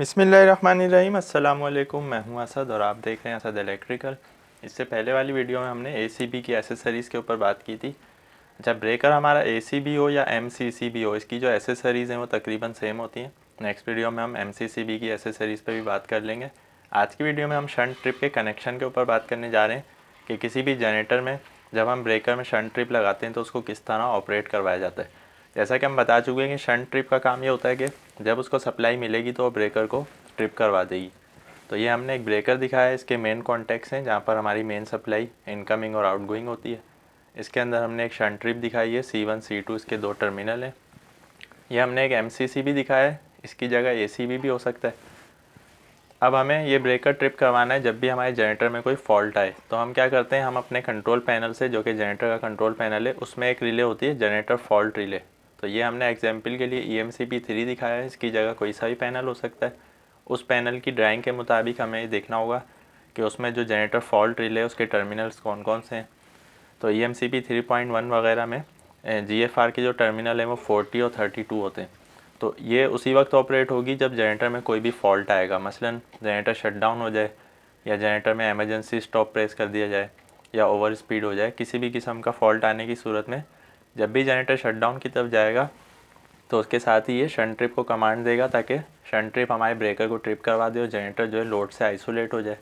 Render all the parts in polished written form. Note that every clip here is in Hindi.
बिस्मिल्लाहिर्रहमानिर्रहीम। अस्सलाम वालेकुम। मैं हूं असद और आप देख रहे हैं असद इलेक्ट्रिकल। इससे पहले वाली वीडियो में हमने एसीबी की एसेसरीज़ के ऊपर बात की थी। अच्छा, ब्रेकर हमारा एसीबी हो या एमसीसीबी हो, इसकी जो एसेसरीज़ हैं वो तकरीबन सेम होती हैं। नेक्स्ट वीडियो में हम एमसीसीबी की एसेसरीज़ पे भी बात कर लेंगे। आज की वीडियो में हम शंट ट्रिप के कनेक्शन के ऊपर बात करने जा रहे हैं कि किसी भी जनरेटर में जब हम ब्रेकर में शंट ट्रिप लगाते हैं तो उसको किस तरह ऑपरेट करवाया जाता है। जैसा कि हम बता चुके हैं कि शंट ट्रिप का काम ये होता है कि जब उसको सप्लाई मिलेगी तो वो ब्रेकर को ट्रिप करवा देगी। तो ये हमने एक ब्रेकर दिखाया है, इसके मेन कॉन्टैक्ट्स हैं जहाँ पर हमारी मेन सप्लाई इनकमिंग और आउटगोइंग होती है। इसके अंदर हमने एक शंट ट्रिप दिखाई है, C1 C2 इसके 2 टर्मिनल हैं। ये हमने एक MCC भी दिखाया है, इसकी जगह ACB भी हो सकता है। अब हमें ये ब्रेकर ट्रिप करवाना है जब भी हमारे जनरेटर में कोई फॉल्ट आए। तो हम क्या करते हैं, हम अपने कंट्रोल पैनल से, जो कि जनरेटर का कंट्रोल पैनल है, उसमें एक रिले होती है जनरेटर फॉल्ट रिले। तो ये हमने एग्जाम्पल के लिए EMCP3 दिखाया है, इसकी जगह कोई सा भी पैनल हो सकता है। उस पैनल की ड्राइंग के मुताबिक हमें देखना होगा कि उसमें जो जनरेटर फॉल्ट रिले है उसके टर्मिनल्स कौन कौन से हैं। तो EMCP 3.1 वगैरह में GFR के जो टर्मिनल हैं वो 40 और 32 होते हैं। तो ये उसी वक्त ऑपरेट होगी जब जनरेटर में कोई भी फॉल्ट आएगा, मसलन जनरेटर शट डाउन हो जाए या जनरेटर में इमरजेंसी स्टॉप प्रेस कर दिया जाए या ओवर स्पीड हो जाए। किसी भी किस्म का फॉल्ट आने की सूरत में जब भी जनरेटर शट डाउन की तरफ जाएगा तो उसके साथ ही ये शंट ट्रिप को कमांड देगा ताकि शंट ट्रिप हमारे ब्रेकर को ट्रिप करवा दे और जनरेटर जो है लोड से आइसोलेट हो जाए।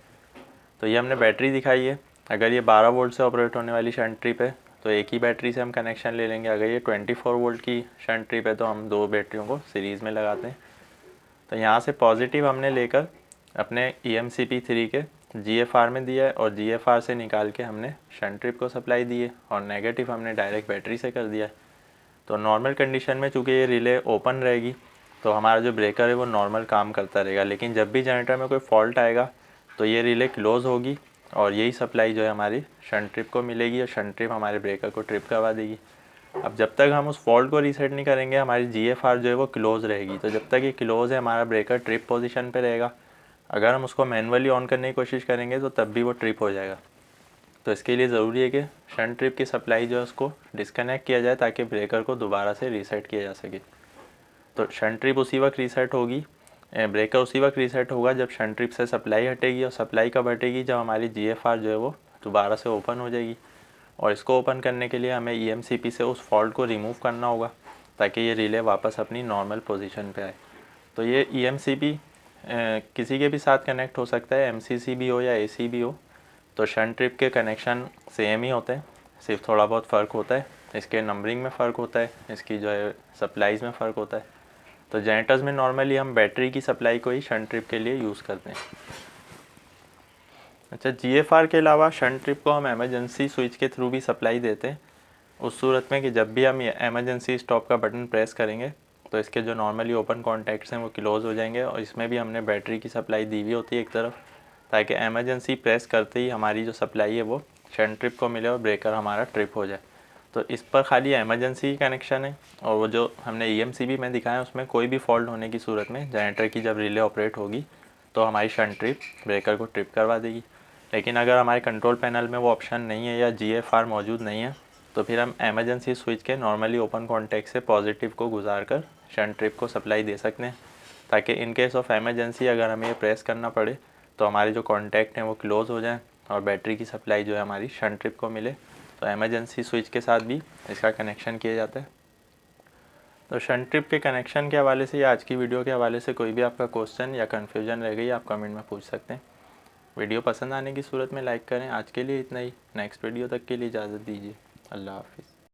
तो ये हमने बैटरी दिखाई है। अगर ये 12 वोल्ट से ऑपरेट होने वाली शंट ट्रिप है तो एक ही बैटरी से हम कनेक्शन ले लेंगे। अगर ये 24 वोल्ट की शंट ट्रिप है तो हम 2 बैटरियों को सीरीज़ में लगाते हैं। तो यहाँ से पॉजिटिव हमने लेकर अपने EMCP3 के GFR में दिया है और GFR से निकाल के हमने शंट ट्रिप को सप्लाई दी है और नेगेटिव हमने डायरेक्ट बैटरी से कर दिया है। तो नॉर्मल कंडीशन में चूँकि ये रिले ओपन रहेगी तो हमारा जो ब्रेकर है वो नॉर्मल काम करता रहेगा, लेकिन जब भी जनरेटर में कोई फॉल्ट आएगा तो ये रिले क्लोज़ होगी और यही सप्लाई जो है हमारी शंट ट्रिप को मिलेगी और शंट ट्रिप हमारे ब्रेकर को ट्रिप करवा देगी। अब जब तक हम उस फॉल्ट को रीसेट नहीं करेंगे हमारी GFR जो है वो क्लोज़ रहेगी। तो जब तक ये क्लोज़ है हमारा ब्रेकर ट्रिप पोजीशन पे रहेगा। अगर हम उसको मैनुअली ऑन करने की कोशिश करेंगे तो तब भी वो ट्रिप हो जाएगा। तो इसके लिए ज़रूरी है कि शंट ट्रिप की सप्लाई जो है उसको डिस्कनेक्ट किया जाए ताकि ब्रेकर को दोबारा से रीसेट किया जा सके। तो शंट ट्रिप उसी वक्त रीसेट होगी, ब्रेकर उसी वक्त रीसेट होगा जब शंट ट्रिप से सप्लाई हटेगी। और सप्लाई कब हटेगी, जब हमारी GFR जो है वो दोबारा से ओपन हो जाएगी। और इसको ओपन करने के लिए हमें EMCP से उस फॉल्ट को रिमूव करना होगा ताकि ये रिले वापस अपनी नॉर्मल पोजीशन पे आए। तो ये EMCP किसी के भी साथ कनेक्ट हो सकता है, MCC भी हो या ACB हो। तो शंट ट्रिप के कनेक्शन सेम ही होते हैं, सिर्फ थोड़ा बहुत फ़र्क होता है। इसके नंबरिंग में फ़र्क होता है, इसकी जो है सप्लाईज़ में फ़र्क होता है। तो जनरेटर्स में नॉर्मली हम बैटरी की सप्लाई को ही शंट ट्रिप के लिए यूज़ करते हैं। अच्छा, GFR के अलावा शंट ट्रिप को हम एमरजेंसी स्विच के थ्रू भी सप्लाई देते हैं। उस सूरत में कि जब भी हम एमरजेंसी स्टॉप का बटन प्रेस करेंगे तो इसके जो नॉर्मली ओपन कॉन्टैक्ट्स हैं वो क्लोज़ हो जाएंगे और इसमें भी हमने बैटरी की सप्लाई दी हुई होती है एक तरफ, ताकि एमरजेंसी प्रेस करते ही हमारी जो सप्लाई है वो शंट ट्रिप को मिले और ब्रेकर हमारा ट्रिप हो जाए। तो इस पर खाली एमरजेंसी कनेक्शन है और वो जो हमने EMCP में दिखाया है उसमें कोई भी फॉल्ट होने की सूरत में जनरेटर की जब रिले ऑपरेट होगी तो हमारी शंट ट्रिप ब्रेकर को ट्रिप करवा देगी। लेकिन अगर हमारे कंट्रोल पैनल में वो ऑप्शन नहीं है या GFR मौजूद नहीं है तो फिर हम एमरजेंसी स्विच के नॉर्मली ओपन कॉन्टैक्ट से पॉजिटिव को गुजार कर शंट ट्रिप को सप्लाई दे सकते हैं, ताकि इन केस ऑफ एमरजेंसी अगर हमें ये प्रेस करना पड़े तो हमारे जो कॉन्टैक्ट हैं वो क्लोज़ हो जाएं और बैटरी की सप्लाई जो है हमारी शंट ट्रिप को मिले। तो एमरजेंसी स्विच के साथ भी इसका कनेक्शन किया जाता है। तो शंट ट्रिप के कनेक्शन के हवाले से या आज की वीडियो के हवाले से कोई भी आपका क्वेश्चन या कन्फ्यूजन रह गई आप कमेंट में पूछ सकते हैं। वीडियो पसंद आने की सूरत में लाइक करें। आज के लिए इतना ही, नेक्स्ट वीडियो तक के लिए इजाज़त दीजिए। अल्लाह हाफिज़।